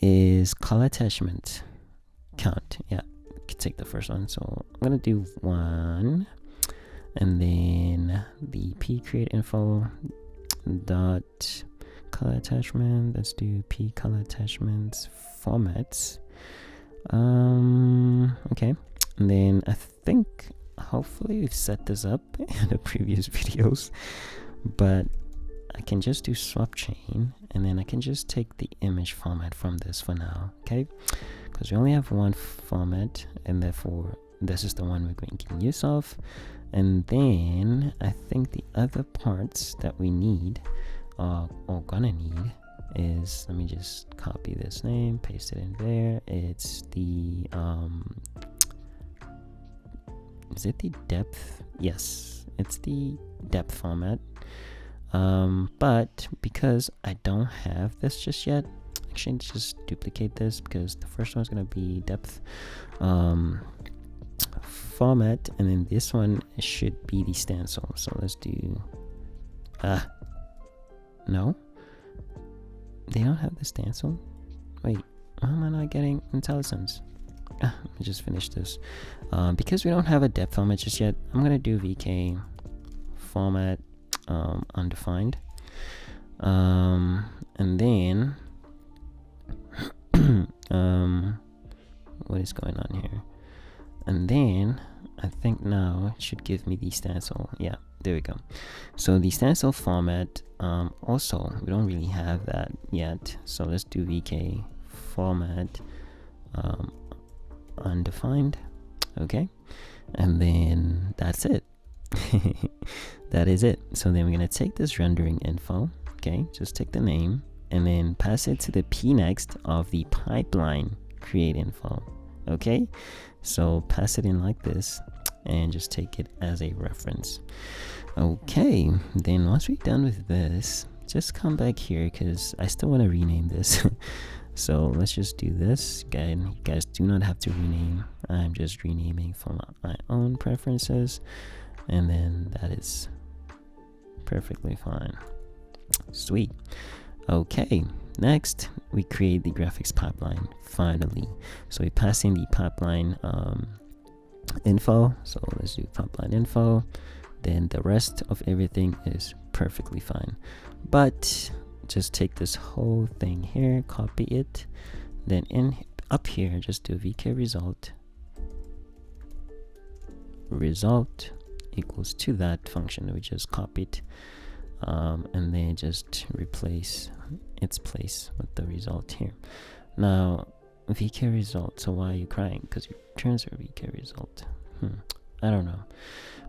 is color attachment count. Yeah, can take the first one. So I'm gonna do 1, and then the P create info dot color attachment. Let's do P color attachments formats. Okay, and then I think hopefully we've set this up in the previous videos, but I can just do swap chain, and then I can just take the image format from this for now, okay? Because we only have one format, and therefore this is the one we're going to make use of. And then I think the other parts that we need, or gonna need, is, let me just copy this name, paste it in there. It's the is it the depth? Yes, it's the depth format. But because I don't have this just yet, actually just duplicate this, because the first one is going to be depth format, and then this one should be the stencil. So let's do no, they don't have the stencil. Wait, why am I not getting IntelliSense? Let me just finish this. Because we don't have a depth format just yet, I'm gonna do VK format undefined, and then what is going on here? And then I think now it should give me the stencil. Yeah, there we go. So the stencil format, also we don't really have that yet, so let's do VK format undefined. Okay, and then that's it. That is it. So then we're gonna take this rendering info, okay, just take the name and then pass it to the P next of the pipeline create info. Okay, so pass it in like this and just take it as a reference. Okay, then once we're done with this, just come back here, because I still want to rename this. So let's just do this. Again, you guys do not have to rename. I'm just renaming for my own preferences, and then that is perfectly fine. Sweet. Okay, next we create the graphics pipeline finally. So we pass in the pipeline info. So let's do pipeline info. Then the rest of everything is perfectly fine. But just take this whole thing here, copy it, then up here just do VK result equals to that function that we just copied, and then just replace its place with the result here. Now VK result, so why are you crying? Because your returns are VK result. I don't know,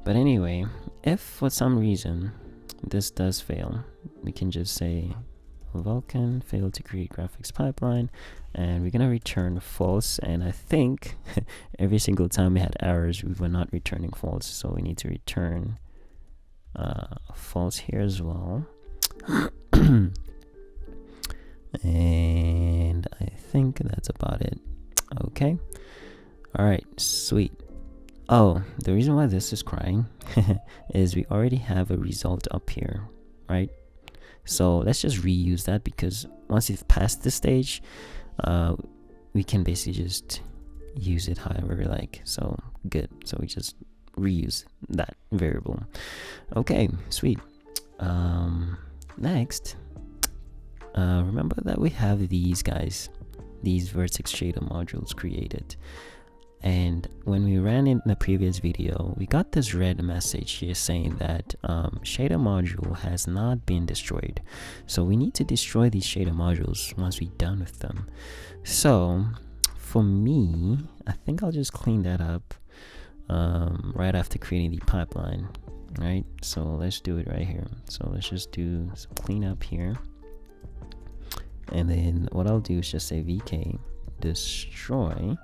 but anyway, if for some reason this does fail, we can just say Vulkan failed to create graphics pipeline, and we're gonna return false. And I think every single time we had errors, we were not returning false, so we need to return false here as well. And I think that's about it. Okay, all right, sweet. Oh, the reason why this is crying is we already have a result up here, right? So let's just reuse that, because once you've passed this stage, we can basically just use it however we like. So good. So we just reuse that variable. Okay, sweet. Next, remember that we have these guys, these vertex shader modules created. And when we ran in the previous video, we got this red message here saying that shader module has not been destroyed. So we need to destroy these shader modules once we're done with them. So for me, I think I'll just clean that up right after creating the pipeline, right? So let's do it right here. So let's just do some cleanup here, and then what I'll do is just say vk destroy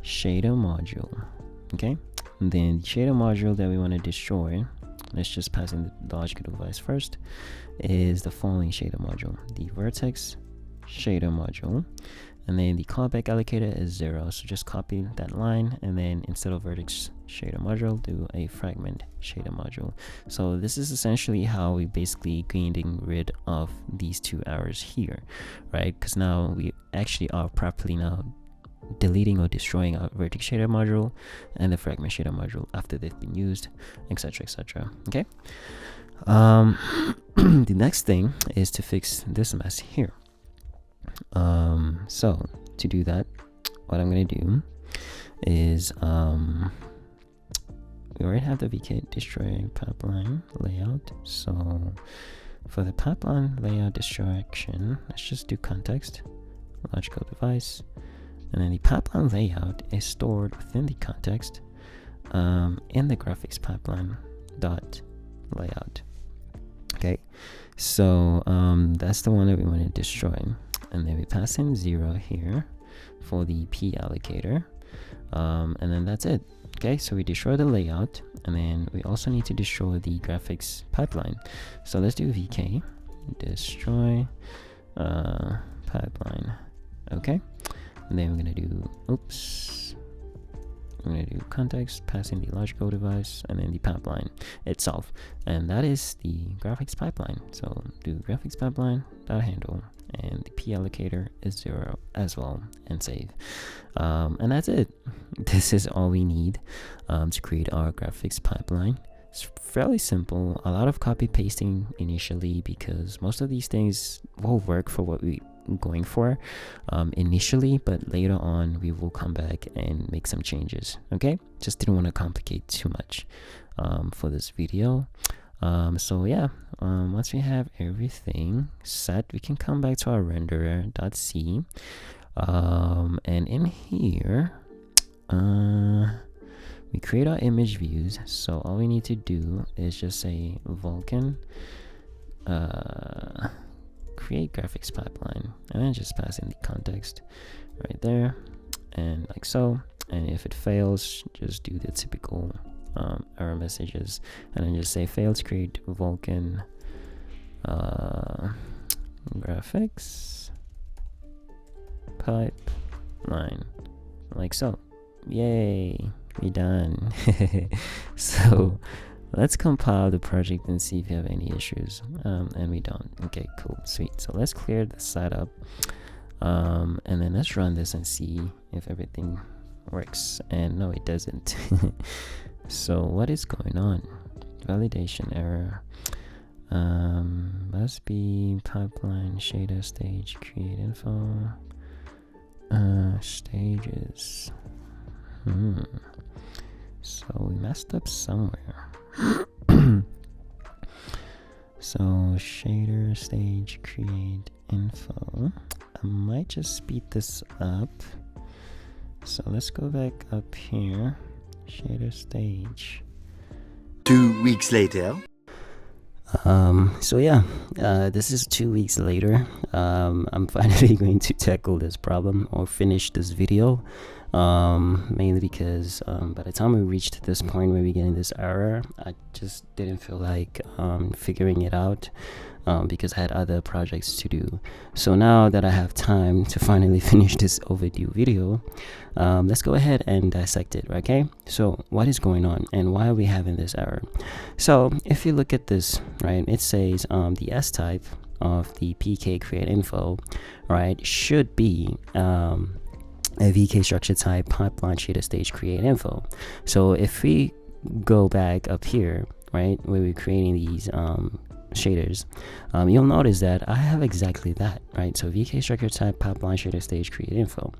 shader module. Okay, and then the shader module that we want to destroy, let's just pass in the logical device first, is the following shader module: the vertex shader module, and then the callback allocator is 0. So just copy that line, and then instead of vertex shader module, do a fragment shader module. So this is essentially how we basically getting rid of these two errors here, right? Because now we actually are properly now deleting or destroying our vertex shader module and the fragment shader module after they've been used, etc, etc. Okay. The next thing is to fix this mess here. So to do that, what I'm going to do is we already have the vk destroy pipeline layout. So for the pipeline layout destruction, let's just do context logical device, and then the pipeline layout is stored within the context in the graphics pipeline dot layout. Okay, so that's the one that we want to destroy, and then we pass in 0 here for the p allocator, and then that's it. Okay, so we destroy the layout, and then we also need to destroy the graphics pipeline. So let's do vk destroy pipeline. Okay, and then we're gonna do I'm going to do context, pass in the logical device, and then the pipeline itself, and that is the graphics pipeline. So do graphics pipeline dot handle, and the p allocator is 0 as well, and save. And that's it. This is all we need to create our graphics pipeline. It's fairly simple. A lot of copy pasting initially, because most of these things will work for what we going for initially, but later on we will come back and make some changes. Okay, just didn't want to complicate too much for this video. So yeah, once we have everything set, we can come back to our renderer.c, and in here we create our image views. So all we need to do is just say Vulkan create graphics pipeline, and then just pass in the context right there, and like so. And if it fails, just do the typical error messages, and then just say failed to create Vulkan graphics pipeline, like so. Yay, we done. So let's compile the project and see if you have any issues, and we don't. Okay, cool, sweet. So let's clear the setup, and then let's run this and see if everything works. And no, it doesn't. So what is going on? Validation error. Must be pipeline shader stage create info stages. So we messed up somewhere. So shader stage create info. I might just speed this up. So let's go back up here. Shader stage. 2 weeks later. So yeah, this is 2 weeks later. I'm finally going to tackle this problem or finish this video, mainly because by the time we reached this point where we're getting this error, I just didn't feel like figuring it out, because I had other projects to do. So now that I have time to finally finish this overdue video, let's go ahead and dissect it. Okay, so what is going on and why are we having this error? So if you look at this, right, it says the S type of the pk create info, right, should be a vk structure type pipeline shader stage create info. So if we go back up here, right, where we're creating these shaders, you'll notice that I have exactly that, right? So vk structure type pipeline shader stage create info,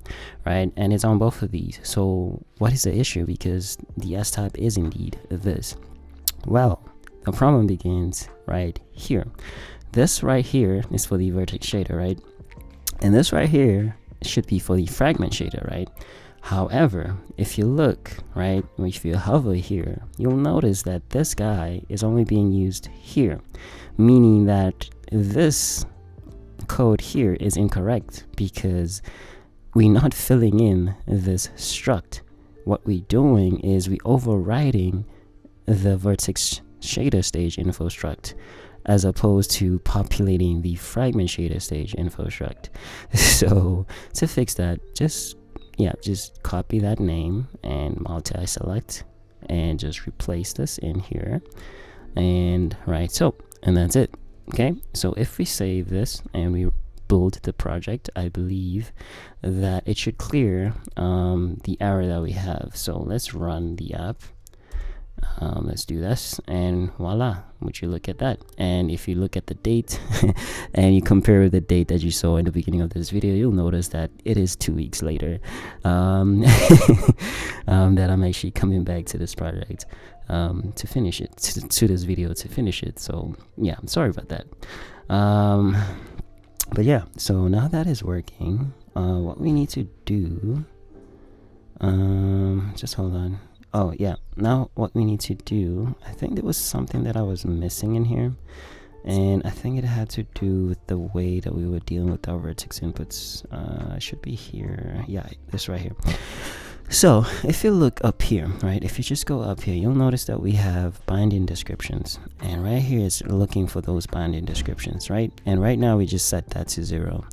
right, and it's on both of these. So what is the issue? Because the S type is indeed this. Well, the problem begins right here. This right here is for the vertex shader, right, and this right here should be for the fragment shader, right? However, if you look, right, if you hover here, you'll notice that this guy is only being used here, meaning that this code here is incorrect because we're not filling in this struct. What we're doing is we overriding the vertex shader stage info struct as opposed to populating the fragment shader stage info struct. So to fix that, just copy that name and multi-select and just replace this in here, and and that's it. Okay, so if we save this and we build the project, I believe that it should clear the error that we have. So let's run the app. Let's do this, and voila, would you look at that. And if you look at the date and you compare the date that you saw in the beginning of this video, you'll notice that it is 2 weeks later that I'm actually coming back to this project to finish it, to this video to finish it. So yeah, I'm sorry about that. But yeah, so now that is working, what we need to do, just hold on. Oh yeah, now what we need to do, I think there was something that I was missing in here, and I think it had to do with the way that we were dealing with our vertex inputs. Should be here. Yeah, this right here. So if you look up here, right, if you just go up here, you'll notice that we have binding descriptions, and right here is looking for those binding descriptions, right? And right now we just set that to 0.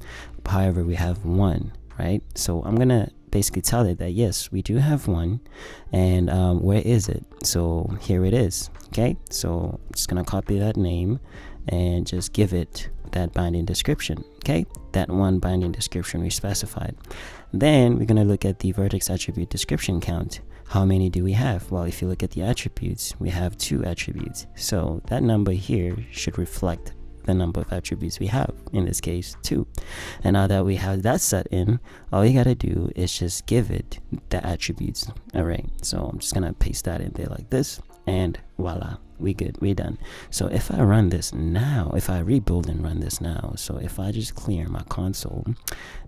However, we have 1, right? So I'm gonna basically tell it that yes, we do have 1, and where is it? So here it is. Okay, so I'm just gonna copy that name and just give it that binding description. Okay, that one binding description we specified. Then we're gonna look at the vertex attribute description count. How many do we have? Well, if you look at the attributes, we have 2 attributes, so that number here should reflect the number of attributes we have, in this case 2. And now that we have that set in, all you gotta do is just give it the attributes array. So I'm just gonna paste that in there like this, and voila, we good, we done. So if I run this now, if I rebuild and run this now, so if I just clear my console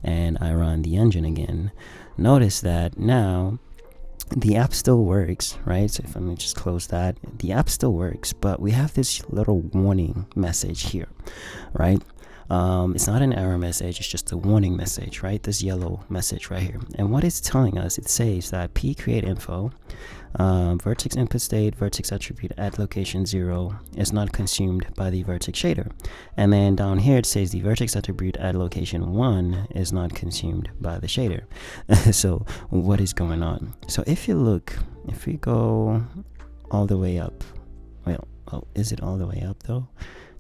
and I run the engine again, notice that now the app still works, right? So if I'm just close that, the app still works, but we have this little warning message here, right? It's not an error message, it's just a warning message, right? This yellow message right here. And what it's telling us, it says that p create info, vertex input state, vertex attribute at location 0 is not consumed by the vertex shader. And then down here it says the vertex attribute at location 1 is not consumed by the shader. So what is going on? So if you look, if we go all the way up, well, oh, is it all the way up though?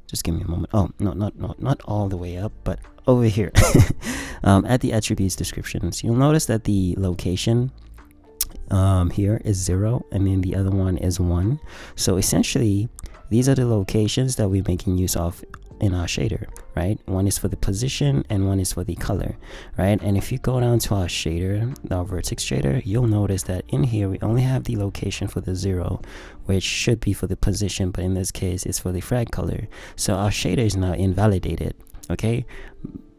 Just give me a moment. Oh, no, not all the way up, but over here at the attributes descriptions, you'll notice that the location here is 0, and then the other one is 1. So essentially these are the locations that we're making use of in our shader, right? One is for the position and one is for the color, right? And if you go down to our shader, our vertex shader, you'll notice that in here we only have the location for the 0, which should be for the position, but in this case it's for the frag color. So our shader is now invalidated, okay,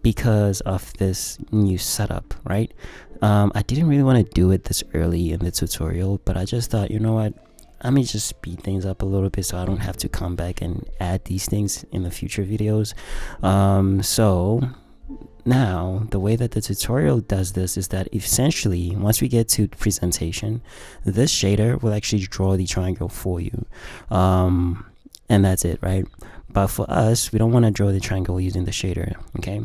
because of this new setup, right? I didn't really want to do it this early in the tutorial, but I just thought, you know what, let me just speed things up a little bit so I don't have to come back and add these things in the future videos. So now the way that the tutorial does this is that essentially once we get to presentation, this shader will actually draw the triangle for you, and that's it, right? But for us, we don't want to draw the triangle using the shader, okay?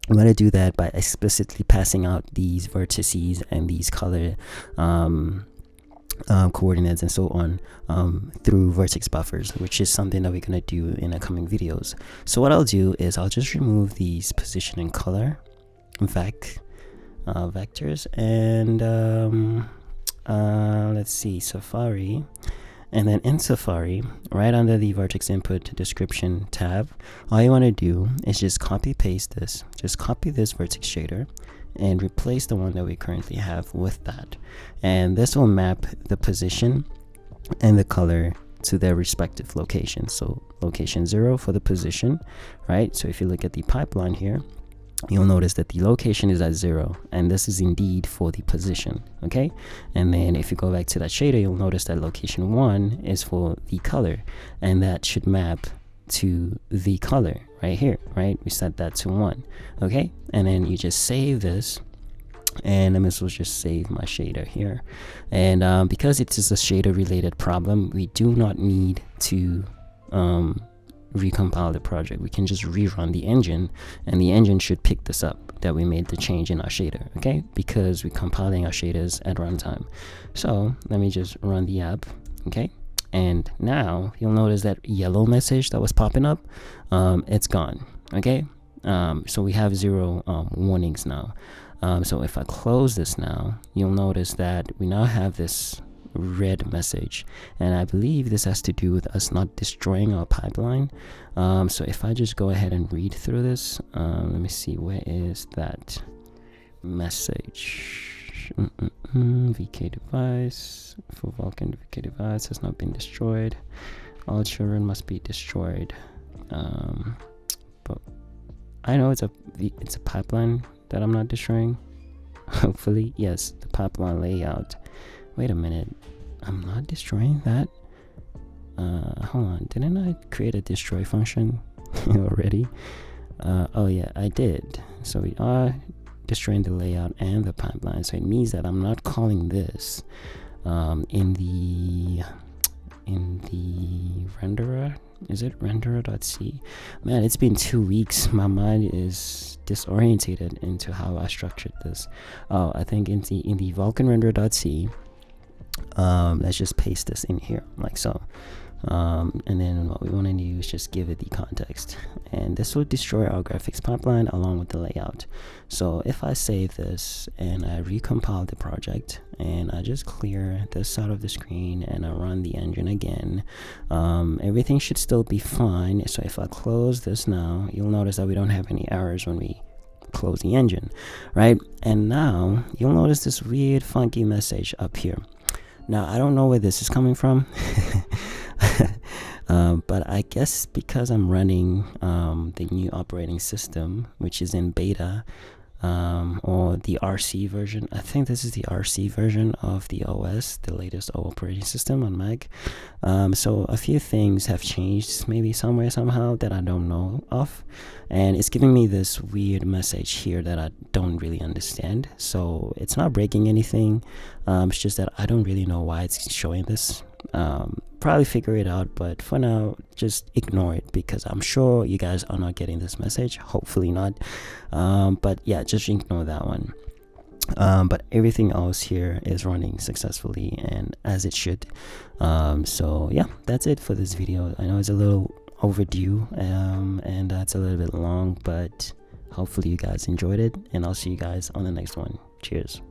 I'm going to do that by explicitly passing out these vertices and these color coordinates and so on through vertex buffers, which is something that we're going to do in the coming videos. So what I'll do is I'll just remove these position and color vectors, and let's see, Safari. And then in Safari, right under the vertex input description tab, all you want to do is just copy paste this, just copy this vertex shader and replace the one that we currently have with that. And this will map the position and the color to their respective locations. So location 0 for the position, right? So if you look at the pipeline here, you'll notice that the location is at 0, and this is indeed for the position. Okay, and then if you go back to that shader, you'll notice that location 1 is for the color, and that should map to the color right here, right? We set that to 1. Okay, and then you just save this, and let me just save my shader here. And because it is a shader related problem, we do not need to recompile the project. We can just rerun the engine, and the engine should pick this up, that we made the change in our shader. Okay, because we're compiling our shaders at runtime. So let me just run the app. Okay, and now you'll notice that yellow message that was popping up, it's gone. Okay, so we have 0 warnings now. So if I close this now, you'll notice that we now have this red message, and I believe this has to do with us not destroying our pipeline. So if I just go ahead and read through this, let me see, where is that message? VK device for Vulkan VK device has not been destroyed. All children must be destroyed. But I know it's a pipeline that I'm not destroying. Hopefully, yes, the pipeline layout. Wait a minute, I'm not destroying that. Hold on, didn't I create a destroy function already? Oh yeah, I did. So we are destroying the layout and the pipeline, so it means that I'm not calling this in the renderer. Is it renderer.c? Man, it's been 2 weeks. My mind is disorientated into how I structured this. Oh, I think in the Vulkan renderer.c, let's just paste this in here like so. And then what we want to do is just give it the context, and this will destroy our graphics pipeline along with the layout. So if I save this and I recompile the project, and I just clear this side of the screen and I run the engine again, everything should still be fine. So if I close this now, you'll notice that we don't have any errors when we close the engine, right? And now you'll notice this weird funky message up here. Now I don't know where this is coming from. But I guess because I'm running the new operating system, which is in beta, or the RC version. I think this is the RC version of the OS, the latest operating system on Mac. So a few things have changed, maybe somewhere, somehow, that I don't know of, and it's giving me this weird message here that I don't really understand. So it's not breaking anything, it's just that I don't really know why it's showing this. Probably figure it out, but for now just ignore it, because I'm sure you guys are not getting this message, hopefully not. But yeah, just ignore that one. But everything else here is running successfully and as it should. So yeah, that's it for this video. I know it's a little overdue, and that's a little bit long, but hopefully you guys enjoyed it, and I'll see you guys on the next one. Cheers.